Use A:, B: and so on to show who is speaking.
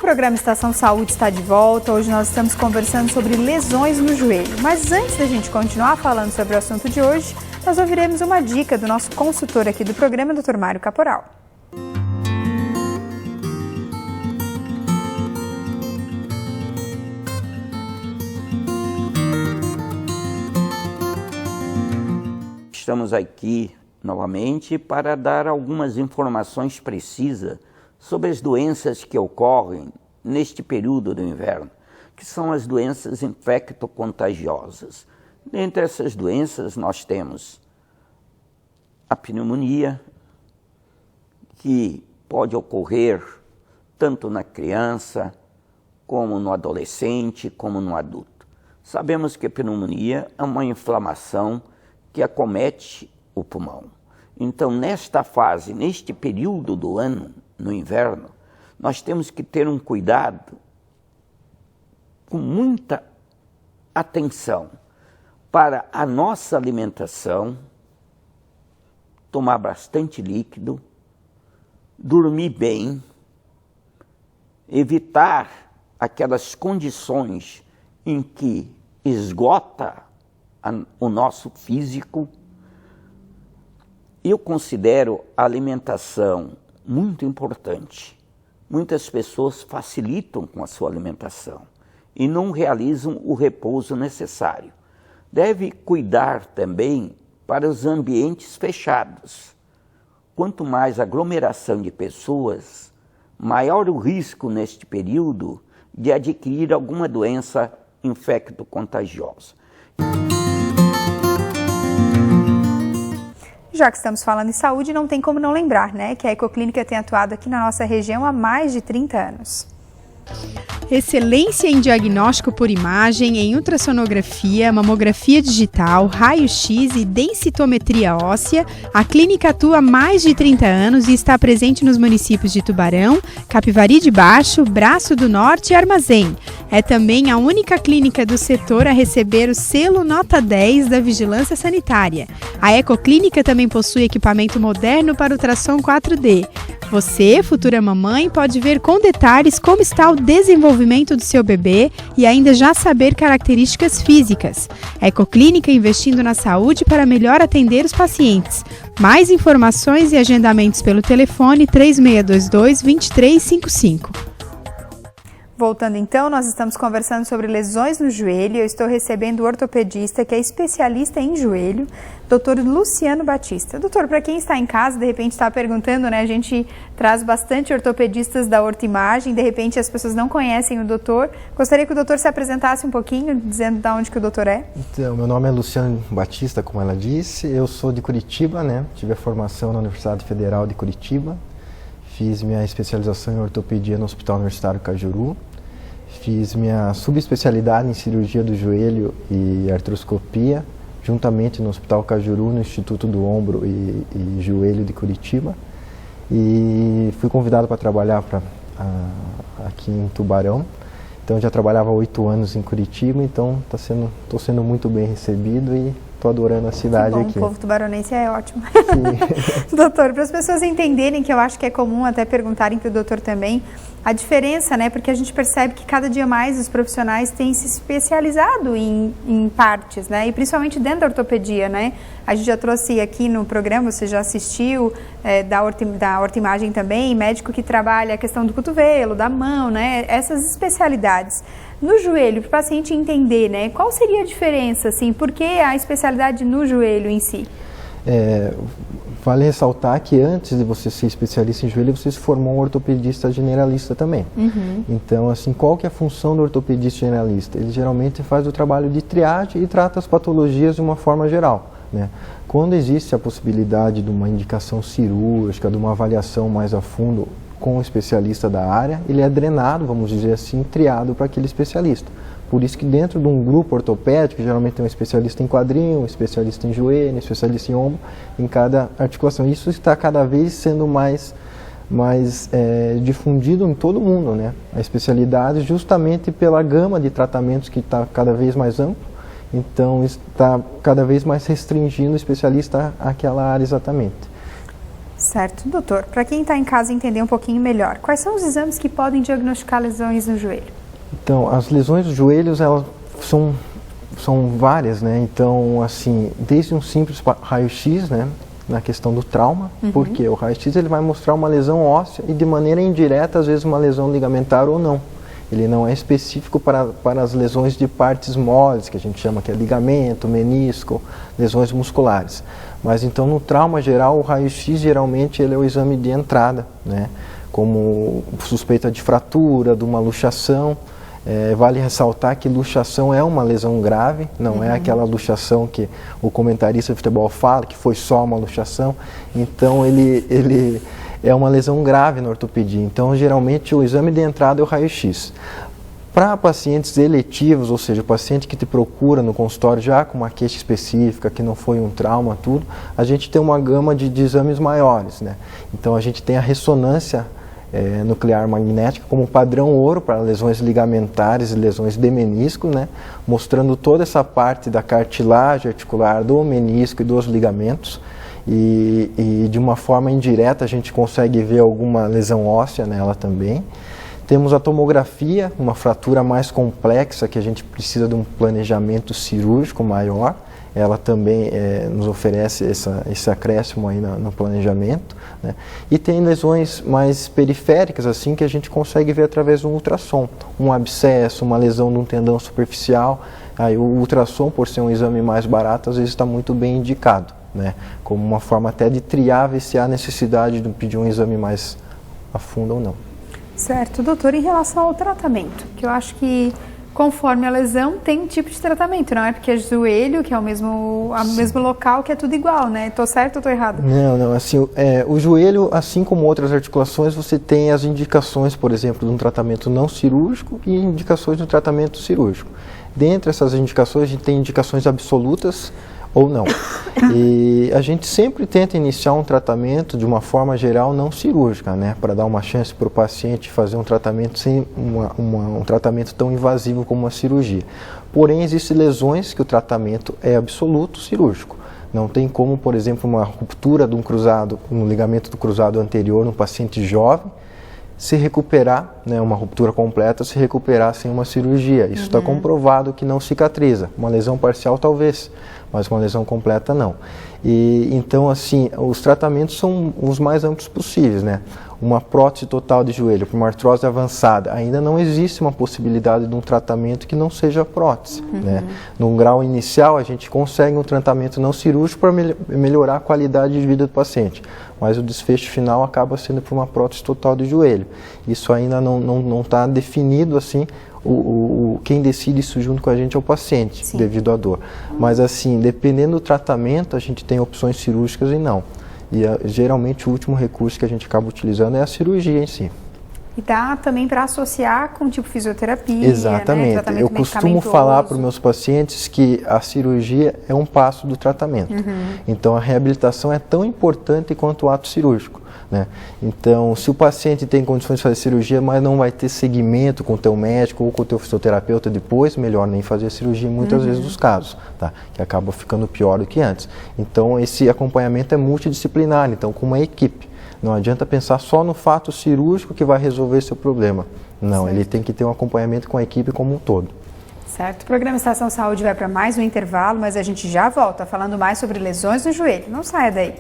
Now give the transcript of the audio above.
A: programa Estação Saúde está de volta. Hoje nós estamos conversando sobre lesões no joelho. Mas antes da gente continuar falando sobre o assunto de hoje, nós ouviremos uma dica do nosso consultor aqui do programa, Dr. Mário Caporal.
B: Estamos aqui novamente para dar algumas informações precisas sobre as doenças que ocorrem neste período do inverno, que são as doenças infectocontagiosas. Dentre essas doenças nós temos a pneumonia, que pode ocorrer tanto na criança, como no adolescente, como no adulto. Sabemos que a pneumonia é uma inflamação que acomete o pulmão. Então, nesta fase, neste período do ano, no inverno, nós temos que ter um cuidado com muita atenção para a nossa alimentação, tomar bastante líquido, dormir bem, evitar aquelas condições em que esgota o nosso físico. Eu considero a alimentação muito importante. Muitas pessoas facilitam com a sua alimentação e não realizam o repouso necessário. Deve cuidar também para os ambientes fechados. Quanto mais aglomeração de pessoas, maior o risco neste período de adquirir alguma doença infectocontagiosa.
A: Já que estamos falando em saúde, não tem como não lembrar, né, que a Ecoclínica tem atuado aqui na nossa região há mais de 30 anos.
C: Excelência em diagnóstico por imagem, em ultrassonografia, mamografia digital, raio-x e densitometria óssea, a clínica atua há mais de 30 anos e está presente nos municípios de Tubarão, Capivari de Baixo, Braço do Norte e Armazém. É também a única clínica do setor a receber o selo Nota 10 da Vigilância Sanitária. A Ecoclínica também possui equipamento moderno para ultrassom 4D. Você, futura mamãe, pode ver com detalhes como está o desenvolvimento do seu bebê e ainda já saber características físicas. Ecoclínica investindo na saúde para melhor atender os pacientes. Mais informações e agendamentos pelo telefone 3622-2355.
A: Voltando então, nós estamos conversando sobre lesões no joelho. Eu estou recebendo o ortopedista, que é especialista em joelho, Dr. Luciano Batista. Doutor, para quem está em casa, de repente está perguntando, né? A gente traz bastante ortopedistas da Ortoimagem, de repente as pessoas não conhecem o doutor. Gostaria que o doutor se apresentasse um pouquinho, dizendo de onde que o doutor é.
D: Então, meu nome é Luciano Batista, como ela disse. Eu sou de Curitiba, né? Tive a formação na Universidade Federal de Curitiba. Fiz minha especialização em ortopedia no Hospital Universitário Cajuru. Fiz minha subespecialidade em cirurgia do joelho e artroscopia, juntamente no Hospital Cajuru, no Instituto do Ombro e Joelho de Curitiba. E fui convidado para trabalhar aqui em Tubarão. Então, já trabalhava há 8 anos em Curitiba, então estou sendo muito bem recebido e estou adorando a cidade aqui.
A: O povo tubaronense é ótimo. Doutor, para as pessoas entenderem, que eu acho que é comum até perguntarem para o doutor também, a diferença, né? Porque a gente percebe que cada dia mais os profissionais têm se especializado em partes, né? E principalmente dentro da ortopedia, né? A gente já trouxe aqui no programa, você já assistiu, da Ortoimagem também, médico que trabalha a questão do cotovelo, da mão, né? Essas especialidades. No joelho, para o paciente entender, né? Qual seria a diferença, assim? Por que a especialidade no joelho em si?
D: Vale ressaltar que antes de você ser especialista em joelho, você se formou um ortopedista generalista também. Uhum. Então, assim, qual que é a função do ortopedista generalista? Ele geralmente faz o trabalho de triagem e trata as patologias de uma forma geral, né? Quando existe a possibilidade de uma indicação cirúrgica, de uma avaliação mais a fundo com o especialista da área, ele é drenado, vamos dizer assim, triado para aquele especialista. Por isso que dentro de um grupo ortopédico, geralmente tem um especialista em quadril, um especialista em joelho, um especialista em ombro, em cada articulação. Isso está cada vez sendo mais difundido em todo mundo, né? A especialidade justamente pela gama de tratamentos que está cada vez mais amplo, então está cada vez mais restringindo o especialista àquela área exatamente.
A: Certo, doutor. Para quem está em casa entender um pouquinho melhor, quais são os exames que podem diagnosticar lesões no joelho?
D: Então, as lesões dos joelhos, elas são várias, né? Então, assim, desde um simples raio-x, né? Na questão do trauma, porque o raio-x ele vai mostrar uma lesão óssea e de maneira indireta, às vezes, uma lesão ligamentar ou não. Ele não é específico para as lesões de partes moles, que a gente chama que é ligamento, menisco, lesões musculares. Mas então, no trauma geral, o raio-x geralmente ele é o exame de entrada, né? Como suspeita de fratura, de uma luxação. Vale ressaltar que luxação é uma lesão grave, não é aquela luxação que o comentarista de futebol fala, que foi só uma luxação. Então, ele é uma lesão grave na ortopedia. Então, geralmente, o exame de entrada é o raio-x. Para pacientes eletivos, ou seja, o paciente que te procura no consultório já com uma queixa específica, que não foi um trauma, tudo, a gente tem uma gama de exames maiores, né? Então, a gente tem a ressonância nuclear magnética como padrão ouro para lesões ligamentares e lesões de menisco, né? Mostrando toda essa parte da cartilagem articular do menisco e dos ligamentos. E de uma forma indireta a gente consegue ver alguma lesão óssea nela também. Temos a tomografia, uma fratura mais complexa que a gente precisa de um planejamento cirúrgico maior. Ela também nos oferece esse acréscimo aí no planejamento, né? E tem lesões mais periféricas, assim, que a gente consegue ver através do ultrassom. Um abscesso, uma lesão de um tendão superficial. Aí o ultrassom, por ser um exame mais barato, às vezes está muito bem indicado, né? Como uma forma até de triar, ver se há necessidade de pedir um exame mais a fundo ou não.
A: Certo, doutor, em relação ao tratamento, que eu acho que conforme a lesão tem um tipo de tratamento, não é porque é joelho, que é o mesmo local, que é tudo igual, né? Tô certo ou tô errado?
D: Não, assim, o joelho, assim como outras articulações, você tem as indicações, por exemplo, de um tratamento não cirúrgico e indicações de um tratamento cirúrgico. Dentre essas indicações, a gente tem indicações absolutas ou não. E a gente sempre tenta iniciar um tratamento de uma forma geral não cirúrgica, né? Para dar uma chance para o paciente fazer um tratamento sem um tratamento tão invasivo como a cirurgia. Porém, existem lesões que o tratamento é absoluto cirúrgico. Não tem como, por exemplo, uma ruptura de um cruzado, um ligamento do cruzado anterior num paciente jovem, se recuperar, né, uma ruptura completa, se recuperar sem uma cirurgia. Isso está comprovado que não cicatriza. Uma lesão parcial talvez, mas uma lesão completa não. E então, assim, os tratamentos são os mais amplos possíveis, né? Uma prótese total de joelho para uma artrose avançada, ainda não existe uma possibilidade de um tratamento que não seja prótese, né? Num grau inicial, a gente consegue um tratamento não cirúrgico para melhorar a qualidade de vida do paciente, mas o desfecho final acaba sendo por uma prótese total de joelho. Isso ainda não está definido, assim. Quem decide isso junto com a gente é o paciente, sim, devido à dor. Mas, assim, dependendo do tratamento, a gente tem opções cirúrgicas e não. E geralmente o último recurso que a gente acaba utilizando é a cirurgia em si.
A: E dá também para associar com tipo fisioterapia,
D: exatamente, né? Eu costumo falar para os meus pacientes que a cirurgia é um passo do tratamento. Então a reabilitação é tão importante quanto o ato cirúrgico, né? Então, se o paciente tem condições de fazer cirurgia, mas não vai ter segmento com o teu médico ou com o teu fisioterapeuta depois, melhor nem fazer cirurgia em muitas vezes dos casos, tá? Que acaba ficando pior do que antes. Então, esse acompanhamento é multidisciplinar, então com uma equipe. Não adianta pensar só no fato cirúrgico que vai resolver seu problema. Não, certo, ele tem que ter um acompanhamento com a equipe como um todo.
A: Certo, o programa Estação Saúde vai para mais um intervalo, mas a gente já volta falando mais sobre lesões no joelho. Não saia daí.